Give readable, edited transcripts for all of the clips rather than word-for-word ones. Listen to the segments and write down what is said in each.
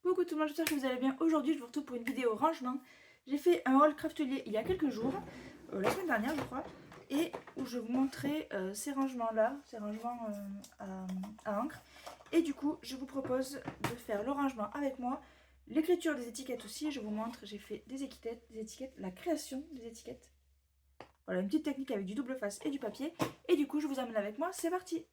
Coucou tout le monde, j'espère que vous allez bien. Aujourd'hui je vous retrouve pour une vidéo rangement. J'ai fait un haul craftelier il y a quelques jours, la semaine dernière je crois, et où je vous montrais ces rangements là, ces rangements à encre. Et du coup je vous propose de faire le rangement avec moi, l'écriture des étiquettes aussi. Je vous montre, j'ai fait des étiquettes, la création des étiquettes. Voilà, une petite technique avec du double face et du papier. Et du coup je vous amène avec moi, c'est parti.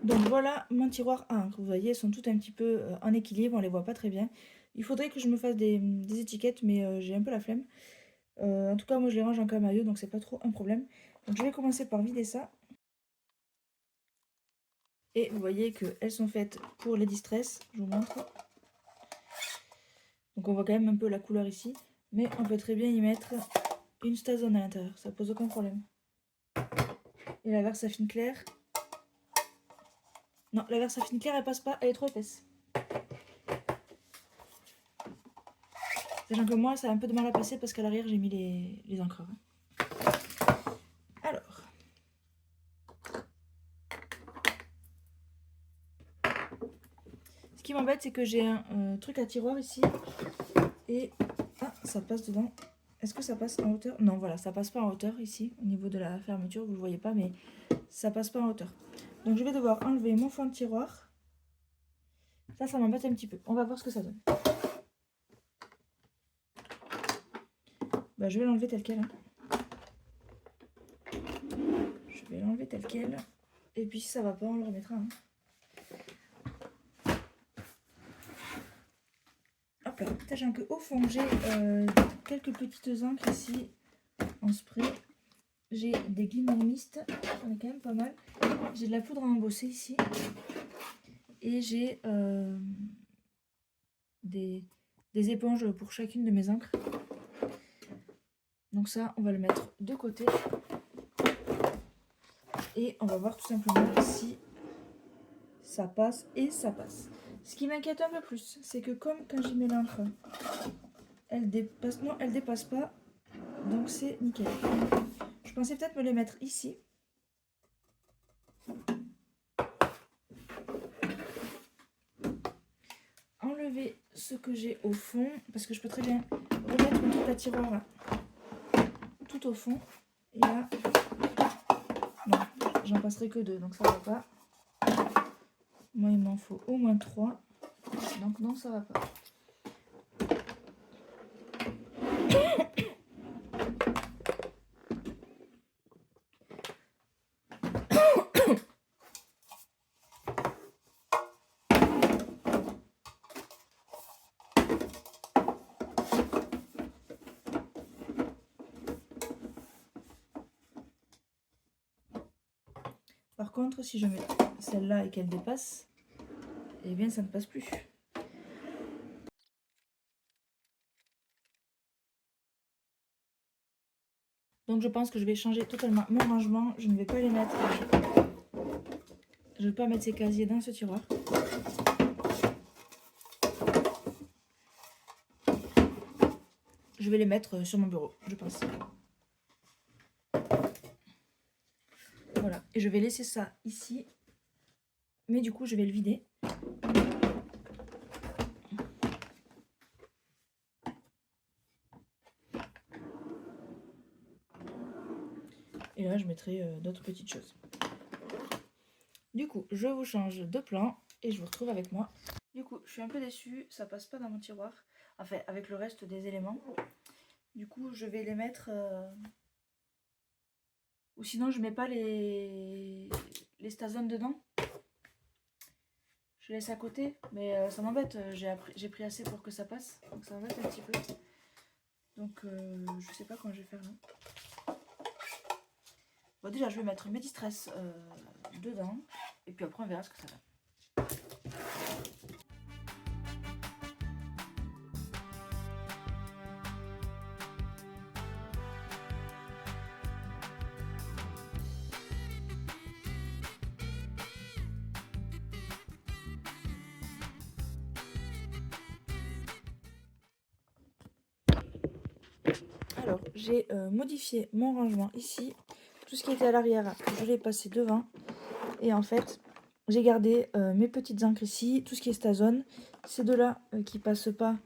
Donc voilà mon tiroir à encre. Vous voyez, elles sont toutes un petit peu en équilibre, on les voit pas très bien. Il faudrait que je me fasse des étiquettes, mais j'ai un peu la flemme. En tout cas, moi je les range en camailleux, donc c'est pas trop un problème. Donc je vais commencer par vider ça. Et vous voyez qu'elles sont faites pour les distress, je vous montre. Donc on voit quand même un peu la couleur ici. Mais on peut très bien y mettre une stazone à l'intérieur, ça pose aucun problème. Et la Versafine claire. Non, la Versafine claire elle passe pas, elle est trop épaisse. Sachant que moi, ça a un peu de mal à passer parce qu'à l'arrière, j'ai mis les encreurs. Alors. Ce qui m'embête, c'est que j'ai un truc à tiroir ici. Et ah, ça passe dedans. Est-ce que ça passe en hauteur? Non, voilà, ça passe pas en hauteur ici, au niveau de la fermeture. Vous ne le voyez pas, mais ça passe pas en hauteur. Donc je vais devoir enlever mon fond de tiroir. Ça m'embête un petit peu. On va voir ce que ça donne. Bah, je vais l'enlever tel quel. Hein. Je vais l'enlever tel quel. Et puis si ça va pas, on le remettra. Hein. Hop là. Sachant qu'au fond, j'ai quelques petites encres ici en spray. J'ai des glimmermistes, j'en ai quand même pas mal. J'ai de la poudre à embosser ici. Et j'ai des éponges pour chacune de mes encres. Donc ça, on va le mettre de côté. Et on va voir tout simplement si ça passe et ça passe. Ce qui m'inquiète un peu plus, c'est que comme quand j'y mets l'encre, elle dépasse. Non, elle dépasse pas. Donc c'est nickel. Je pensais peut-être me les mettre ici. Enlever ce que j'ai au fond, parce que je peux très bien remettre mon truc à tiroir là, tout au fond. Et là, non, j'en passerai que 2, donc ça va pas. Moi, il m'en faut au moins 3, donc non, ça va pas. Par contre, si je mets celle-là et qu'elle dépasse, eh bien ça ne passe plus. Donc je pense que je vais changer totalement mon rangement. Je ne vais pas les mettre. Je ne vais pas mettre ces casiers dans ce tiroir. Je vais les mettre sur mon bureau, je pense. Voilà. Et je vais laisser ça ici. Mais du coup, je vais le vider. Et là, je mettrai d'autres petites choses. Du coup, je vous change de plan et je vous retrouve avec moi. Du coup, je suis un peu déçue, ça passe pas dans mon tiroir. Enfin, avec le reste des éléments. Du coup, je vais les mettre... Ou sinon, je mets pas les stazones dedans. Je laisse à côté, mais ça m'embête. J'ai pris assez pour que ça passe. Donc ça m'embête un petit peu. Donc, je sais pas comment je vais faire là. Bon, déjà, je vais mettre mes distress dedans. Et puis après, on verra ce que ça donne. Alors, j'ai modifié mon rangement ici. Tout ce qui était à l'arrière, je l'ai passé devant. Et en fait, j'ai gardé mes petites encres ici, tout ce qui est Stazone. Ces deux-là qui passent pas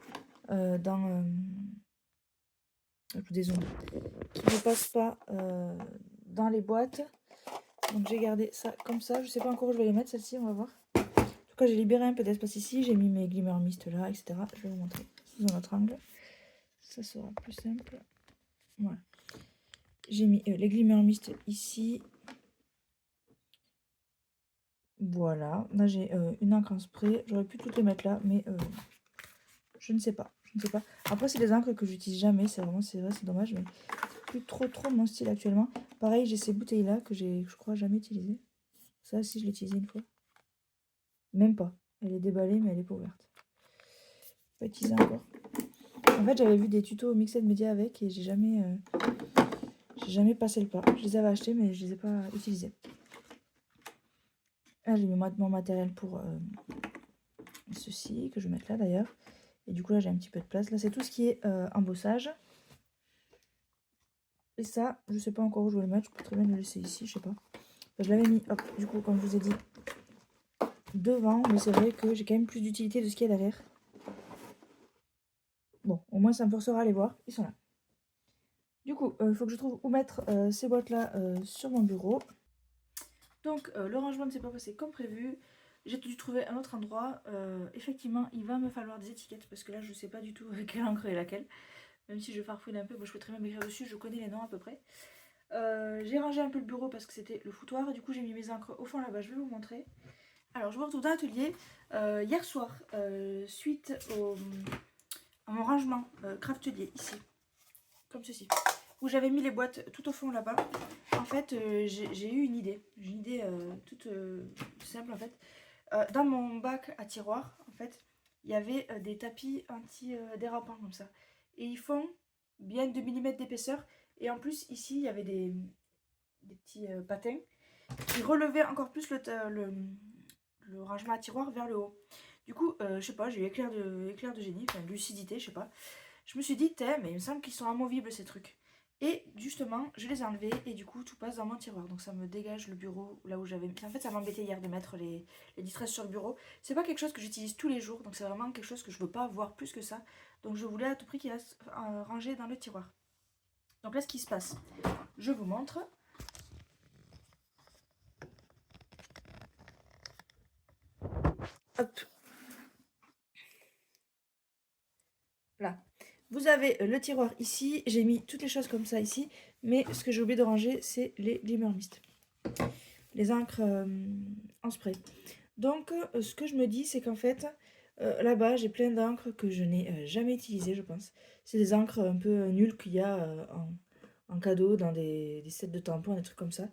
dans... désolé, qui ne passent pas dans les boîtes. Donc j'ai gardé ça comme ça. Je sais pas encore où je vais les mettre, celles-ci, on va voir. En tout cas, j'ai libéré un peu d'espace ici. J'ai mis mes Glimmer Mist là, etc. Je vais vous montrer sous un autre angle. Ça sera plus simple. Voilà. J'ai mis les Glimmer Mist ici. Voilà. Là, j'ai une encre en spray. J'aurais pu toutes les mettre là, mais je ne sais pas. Je ne sais pas. Après, c'est des encres que j'utilise jamais. C'est vrai, c'est dommage, mais plus trop mon style actuellement. Pareil, j'ai ces bouteilles là que j'ai, je crois, jamais utilisées. Ça, si, je l'ai utilisé une fois. Même pas. Elle est déballée, mais elle est pas ouverte. Pas utilisée encore. En fait, j'avais vu des tutos Mixed Media avec et j'ai jamais passé le pas. Je les avais achetés, mais je les ai pas utilisés. Là, j'ai mis mon matériel pour ceci, que je vais mettre là d'ailleurs. Et du coup, là, j'ai un petit peu de place. Là, c'est tout ce qui est embossage. Et ça, je sais pas encore où je vais le mettre. Je peux très bien le laisser ici, je sais pas. Je l'avais mis, hop, du coup, comme je vous ai dit, devant. Mais c'est vrai que j'ai quand même plus d'utilité de ce qu'il y a derrière. Bon, au moins, ça me forcera à les voir. Ils sont là. Du coup, il faut que je trouve où mettre ces boîtes-là sur mon bureau. Donc, le rangement ne s'est pas passé comme prévu. J'ai dû trouver un autre endroit. Effectivement, il va me falloir des étiquettes parce que là, je ne sais pas du tout quelle encre est laquelle. Même si je farfouille un peu, moi, je peux très bien m'écrire dessus. Je connais les noms à peu près. J'ai rangé un peu le bureau parce que c'était le foutoir. Du coup, j'ai mis mes encres au fond là-bas. Je vais vous montrer. Alors, je vous retrouve dans l'atelier. Hier soir, suite à mon rangement craftelier ici, comme ceci, où j'avais mis les boîtes tout au fond là-bas. En fait, j'ai eu une idée. J'ai une idée toute simple en fait. Dans mon bac à tiroir, en fait, il y avait des tapis anti-dérapants comme ça. Et ils font bien 2 mm d'épaisseur. Et en plus, ici, il y avait des petits patins qui relevaient encore plus le rangement à tiroir vers le haut. Du coup, je sais pas, j'ai eu éclair de génie, enfin lucidité, je sais pas. Je me suis dit, mais il me semble qu'ils sont amovibles ces trucs. Et justement, je les ai enlevés et du coup, tout passe dans mon tiroir. Donc ça me dégage le bureau là où j'avais mis. En fait, ça m'embêtait hier de mettre les distresses sur le bureau. C'est pas quelque chose que j'utilise tous les jours, donc c'est vraiment quelque chose que je veux pas voir plus que ça. Donc je voulais à tout prix qu'il reste rangé dans le tiroir. Donc là, ce qui se passe, je vous montre. Hop. Là. Vous avez le tiroir ici. J'ai mis toutes les choses comme ça ici. Mais ce que j'ai oublié de ranger, c'est les Glimmer Mist. Les encres en spray. Donc, ce que je me dis, c'est qu'en fait, là-bas, j'ai plein d'encres que je n'ai jamais utilisées, je pense. C'est des encres un peu nulles qu'il y a en cadeau dans des sets de tampons, des trucs comme ça.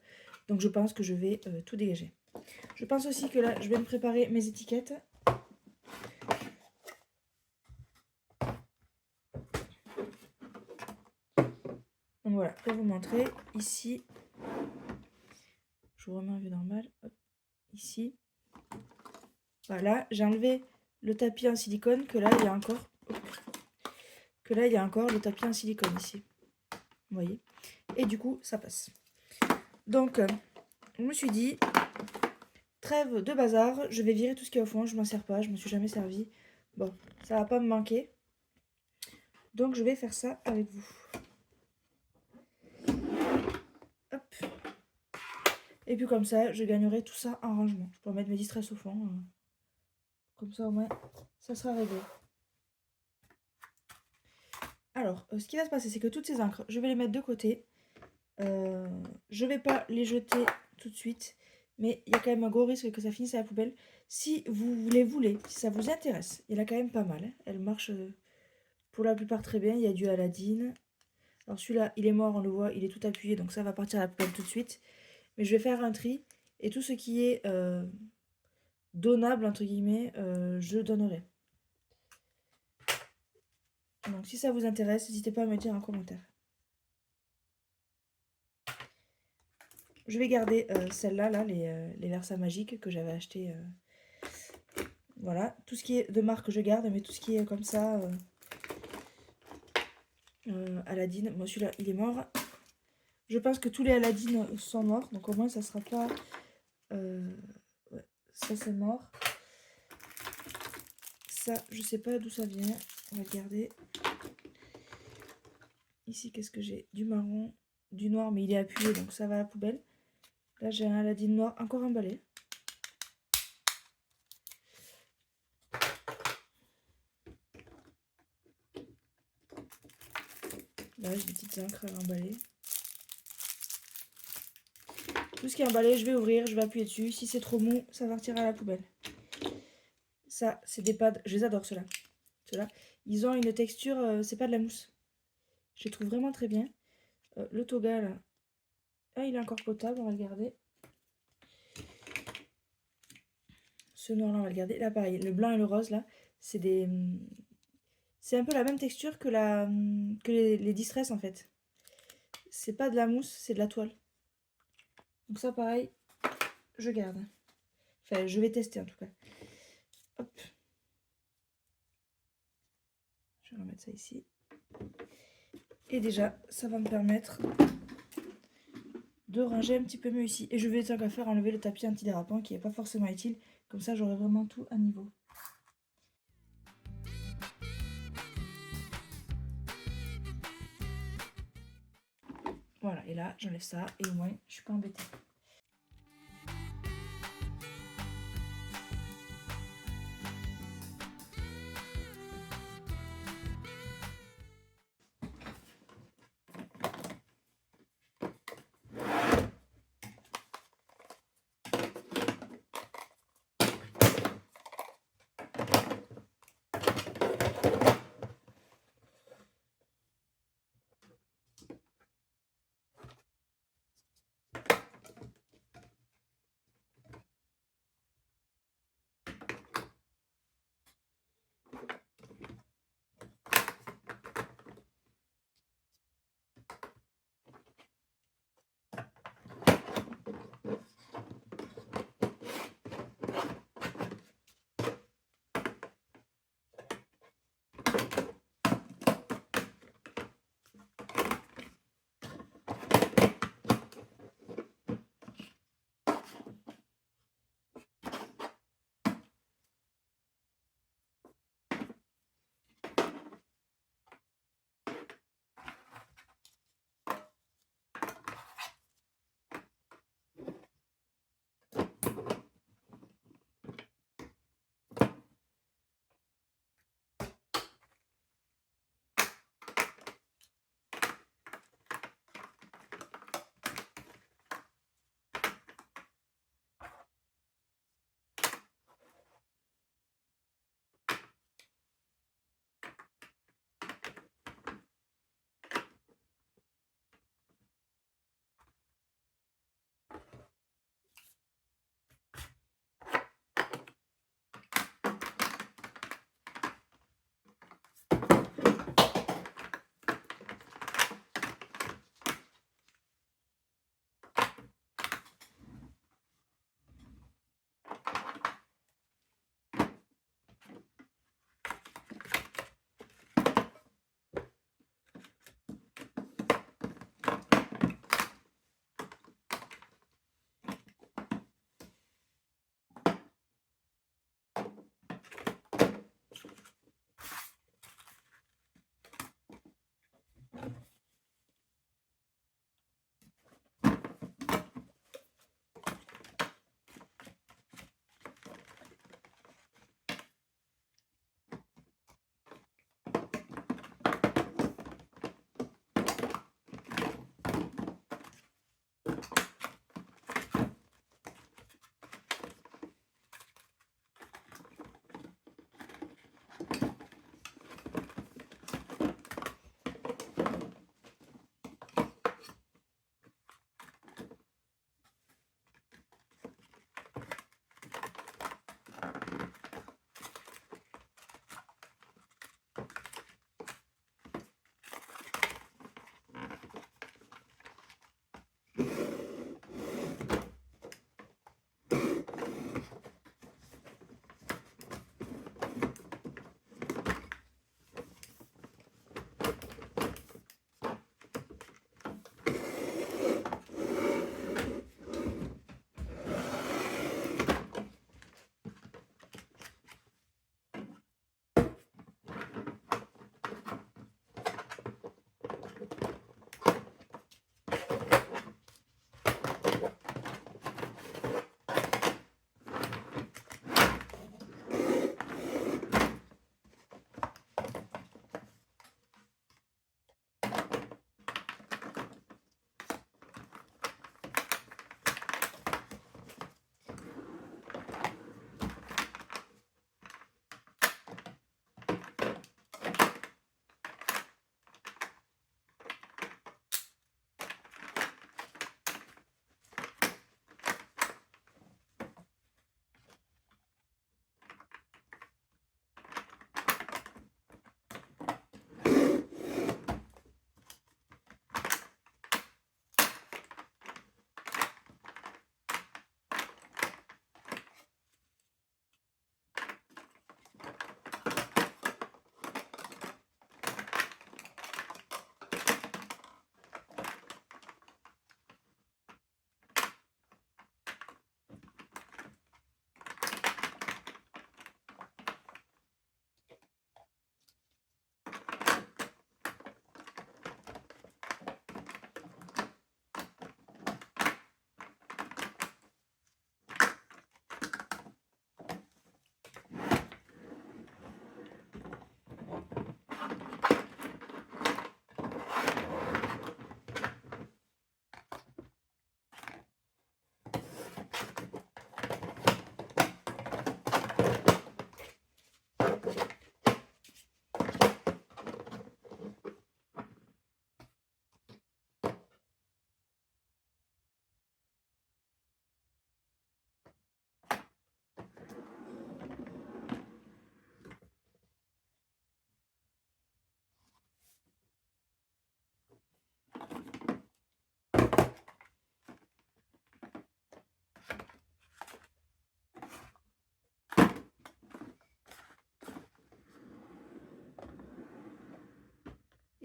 Donc, je pense que je vais tout dégager. Je pense aussi que là, je vais me préparer mes étiquettes. Donc voilà, pour vous montrer, ici, je vous remets en vue normale, hop, ici. Voilà, j'ai enlevé le tapis en silicone, que là, il y a encore, le tapis en silicone ici. Vous voyez. Et du coup, ça passe. Donc, je me suis dit, trêve de bazar, je vais virer tout ce qu'il y a au fond, je m'en sers pas, je me suis jamais servi. Bon, ça va pas me manquer. Donc, je vais faire ça avec vous. Hop. Et puis comme ça, je gagnerai tout ça en rangement. Je pourrais mettre mes distresses au fond. Comme ça, au moins, ça sera réglé. Alors, ce qui va se passer, c'est que toutes ces encres, je vais les mettre de côté. Je vais pas les jeter tout de suite. Mais il y a quand même un gros risque que ça finisse à la poubelle. Si vous les voulez, si ça vous intéresse, il y en a quand même pas mal. Hein. Elle marche pour la plupart très bien. Il y a du Aladdin. Alors celui-là, il est mort, on le voit, il est tout appuyé. Donc ça va partir à la poubelle tout de suite. Mais je vais faire un tri. Et tout ce qui est donnable, entre guillemets, je donnerai. Donc si ça vous intéresse, n'hésitez pas à me dire en commentaire. Je vais garder celle-là, là, les Versa magiques que j'avais acheté. Voilà, tout ce qui est de marque je garde, mais tout ce qui est comme ça, Aladdin, moi celui-là il est mort. Je pense que tous les Aladdin sont morts, donc au moins ça sera pas... ouais, Ça c'est mort. Ça, je sais pas d'où ça vient. On va le garder. Ici, qu'est-ce que j'ai? Du marron, du noir, mais il est appuyé, donc ça va à la poubelle. Là, j'ai un Aladdin noir encore emballé. Là, j'ai des petites encres à emballer. Tout ce qui est emballé, je vais ouvrir, je vais appuyer dessus. Si c'est trop mou, ça partira à la poubelle. Ça, c'est des pads. Je les adore, ceux-là. Ceux-là, ils ont une texture, c'est pas de la mousse. Je les trouve vraiment très bien. Le toga, là, ah, il est encore potable, on va le garder. Ce noir-là, on va le garder. Là, pareil, le blanc et le rose, là, c'est des... C'est un peu la même texture que, les Distress, en fait. C'est pas de la mousse, c'est de la toile. Donc ça, pareil, je garde. Enfin, je vais tester, en tout cas. Hop. Je vais remettre ça ici. Et déjà, ça va me permettre de ranger un petit peu mieux ici. Et je vais, tant qu'à faire, enlever le tapis antidérapant qui n'est pas forcément utile. Comme ça, j'aurai vraiment tout à niveau. Voilà, et là, j'enlève ça et au moins, je suis pas embêtée.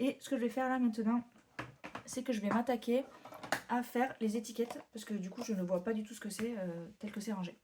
Et ce que je vais faire là maintenant, c'est que je vais m'attaquer à faire les étiquettes parce que du coup je ne vois pas du tout ce que c'est tel que c'est rangé.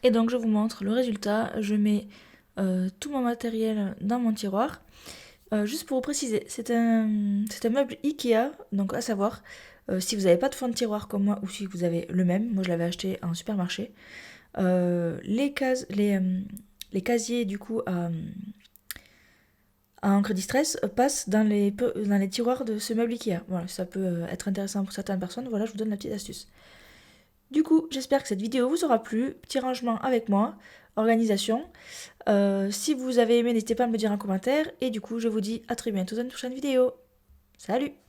Et donc je vous montre le résultat. Je mets tout mon matériel dans mon tiroir. Juste pour vous préciser, c'est un meuble Ikea, donc à savoir, si vous n'avez pas de fond de tiroir comme moi ou si vous avez le même, moi je l'avais acheté en supermarché, les casiers du coup à encre distress passent dans les tiroirs de ce meuble Ikea. Voilà, ça peut être intéressant pour certaines personnes, voilà, je vous donne la petite astuce. Du coup, j'espère que cette vidéo vous aura plu. Petit rangement avec moi, organisation. Si vous avez aimé, n'hésitez pas à me le dire en commentaire. Et du coup, je vous dis à très bientôt dans une prochaine vidéo. Salut!